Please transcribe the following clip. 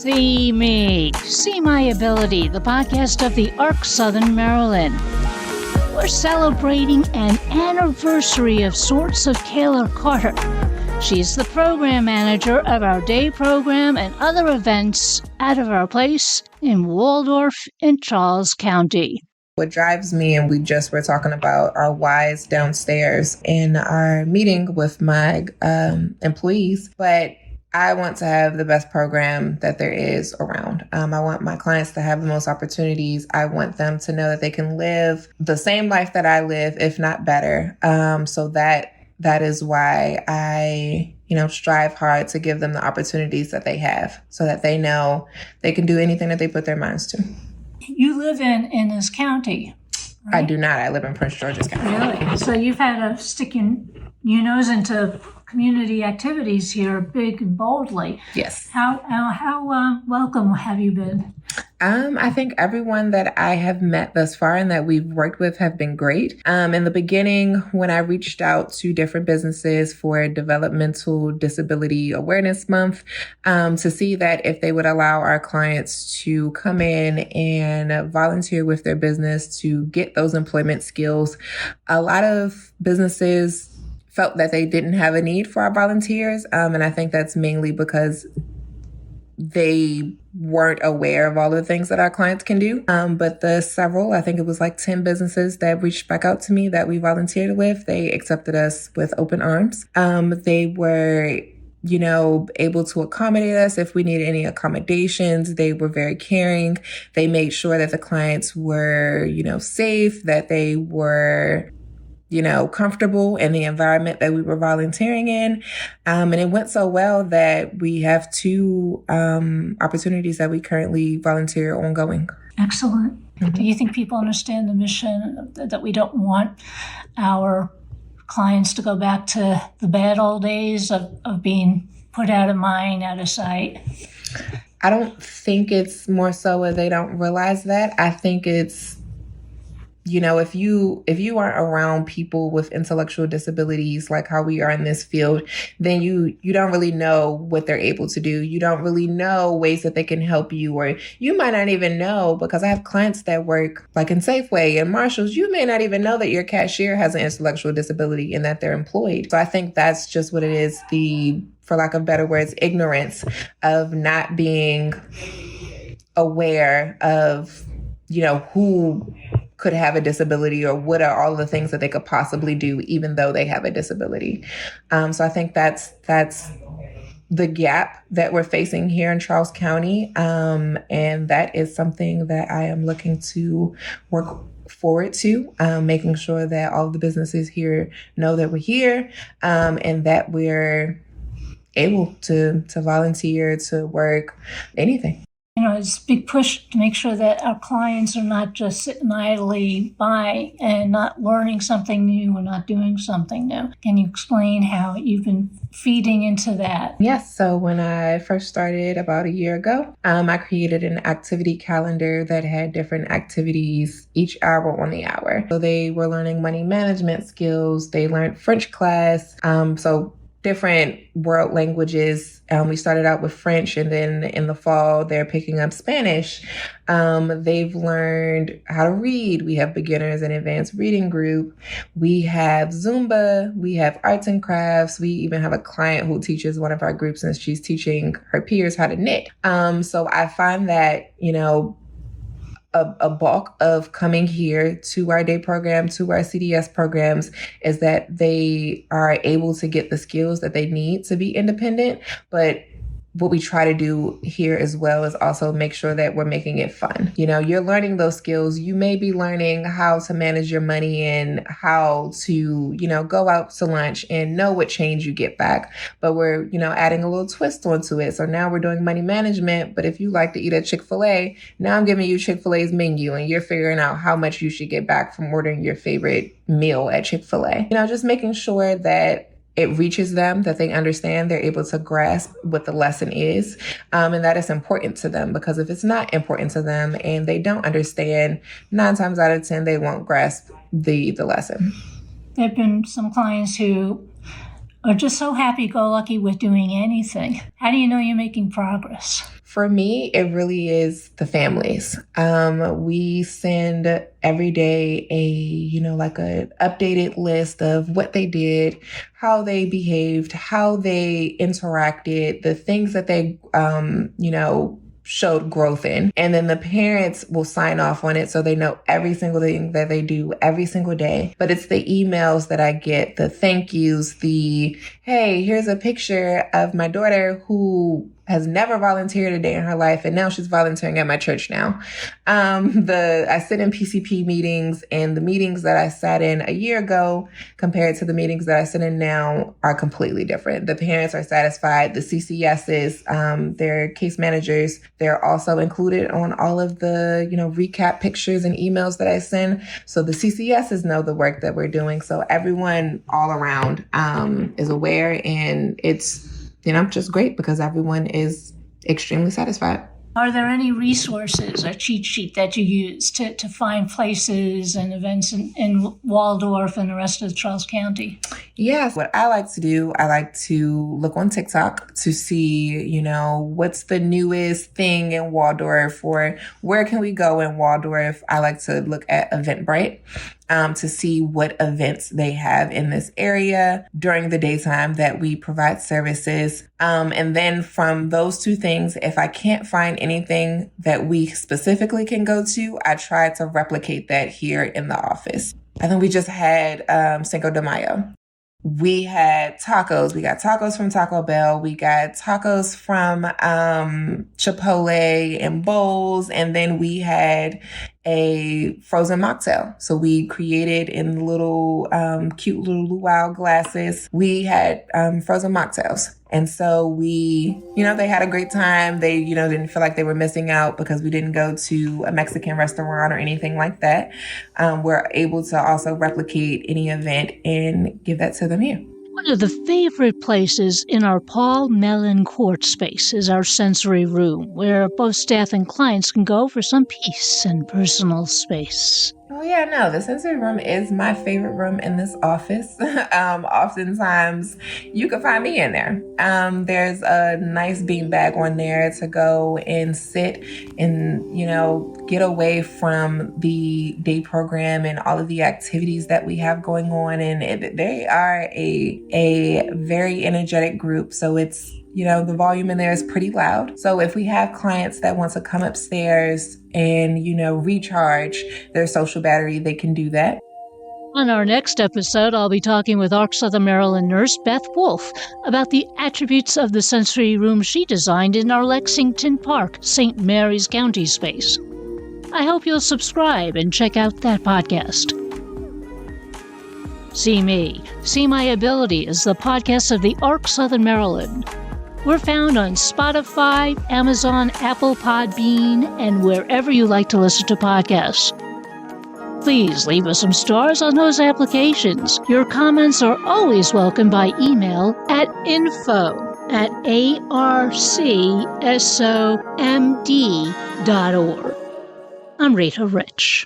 See Me, See My Ability, the podcast of the ARC Southern Maryland. We're celebrating an anniversary of sorts of Kayla Carter. She's the program manager of our day program and other events out of our place in Waldorf in Charles County. What drives me, and we just were talking about our whys downstairs in our meeting with my employees, but I want to have the best program that there is around. I want my clients to have the most opportunities. I want them to know that they can live the same life that I live, if not better. So that is why I, strive hard to give them the opportunities that they have so that they know they can do anything that they put their minds to. You live in this county, right? I do not. I live in Prince George's County. Really? So you've had to stick your nose into community activities here big and boldly. Yes. How welcome have you been? I think everyone that I have met thus far and that we've worked with have been great. In the beginning, when I reached out to different businesses for Developmental Disability Awareness Month, to see that if they would allow our clients to come in and volunteer with their business to get those employment skills, a lot of businesses felt that they didn't have a need for our volunteers. And I think that's mainly because they weren't aware of all the things that our clients can do. But the several, I think it was like 10 businesses that reached back out to me that we volunteered with, they accepted us with open arms. They were able to accommodate us if we needed any accommodations. They were very caring. They made sure that the clients were, safe, that they were comfortable in the environment that we were volunteering in. And it went so well that we have 2 opportunities that we currently volunteer ongoing. Excellent. Mm-hmm. Do you think people understand the mission that we don't want our clients to go back to the bad old days of being put out of mind, out of sight? I don't think it's more so where they don't realize that. I think it's if you aren't around people with intellectual disabilities like how we are in this field, then you don't really know what they're able to do. You don't really know ways that they can help you, or you might not even know, because I have clients that work like in Safeway and Marshalls. You may not even know that your cashier has an intellectual disability and that they're employed. So I think that's just what it is, for lack of better words, ignorance of not being aware of, who could have a disability or what are all the things that they could possibly do even though they have a disability. So I think that's the gap that we're facing here in Charles County. And that is something that I am looking to work forward to, making sure that all of the businesses here know that we're here, and that we're able to volunteer, to work, anything. It's a big push to make sure that our clients are not just sitting idly by and not learning something new or not doing something new. Can you explain how you've been feeding into that? Yes. So when I first started about a year ago, I created an activity calendar that had different activities each hour on the hour. So they were learning money management skills. They learned French class. So different world languages. We started out with French, and then in the fall, they're picking up Spanish. They've learned how to read. We have beginners and advanced reading group. We have Zumba. We have arts and crafts. We even have a client who teaches one of our groups, and she's teaching her peers how to knit. So I find that, a bulk of coming here to our day program, to our CDS programs, is that they are able to get the skills that they need to be independent. But what we try to do here as well is also make sure that we're making it fun. You're learning those skills. You may be learning how to manage your money and how to, go out to lunch and know what change you get back. But we're, adding a little twist onto it. So now we're doing money management. But if you like to eat at Chick-fil-A, now I'm giving you Chick-fil-A's menu and you're figuring out how much you should get back from ordering your favorite meal at Chick-fil-A. Just making sure that it reaches them, that they understand, they're able to grasp what the lesson is, and that it's important to them. Because if it's not important to them and they don't understand, 9 times out of 10, they won't grasp the lesson. There have been some clients who or just so happy-go-lucky with doing anything? How do you know you're making progress? For me, it really is the families. We send every day like an updated list of what they did, how they behaved, how they interacted, the things that they, showed growth in. And then the parents will sign off on it so they know every single thing that they do every single day. But it's the emails that I get, the thank yous, the, hey, here's a picture of my daughter who has never volunteered a day in her life, and now she's volunteering at my church now. I sit in PCP meetings, and the meetings that I sat in a year ago compared to the meetings that I sit in now are completely different. The parents are satisfied. The CCSs, their case managers, they're also included on all of the, recap pictures and emails that I send. So the CCSs know the work that we're doing. So everyone all around is aware, and it's just great because everyone is extremely satisfied. Are there any resources or cheat sheet that you use to find places and events in Waldorf and the rest of Charles County? Yes. What I like to do, I like to look on TikTok to see, what's the newest thing in Waldorf, or where can we go in Waldorf. I like to look at Eventbrite to see what events they have in this area during the daytime that we provide services. And then from those two things, if I can't find anything that we specifically can go to, I try to replicate that here in the office. I think we just had Cinco de Mayo. We had tacos. We got tacos from Taco Bell. We got tacos from Chipotle and bowls. And then we had a frozen mocktail. So we created in little cute little luau glasses. We had frozen mocktails. And so we, they had a great time. They, didn't feel like they were missing out because we didn't go to a Mexican restaurant or anything like that. We're able to also replicate any event and give that to them here. One of the favorite places in our Paul Mellon Court space is our sensory room, where both staff and clients can go for some peace and personal space. Oh, yeah, no, the sensory room is my favorite room in this office. Oftentimes, you can find me in there. There's a nice beanbag on there to go and sit and, get away from the day program and all of the activities that we have going on. And they are a very energetic group. So it's, the volume in there is pretty loud. So if we have clients that want to come upstairs and, recharge their social battery, they can do that. On our next episode, I'll be talking with ARC Southern Maryland nurse Beth Wolf about the attributes of the sensory room she designed in our Lexington Park, St. Mary's County space. I hope you'll subscribe and check out that podcast. See Me, See My Ability is the podcast of the ARC Southern Maryland. We're found on Spotify, Amazon, Apple Podbean, and wherever you like to listen to podcasts. Please leave us some stars on those applications. Your comments are always welcome by email at info@arcsomd.org. I'm Rita Rich.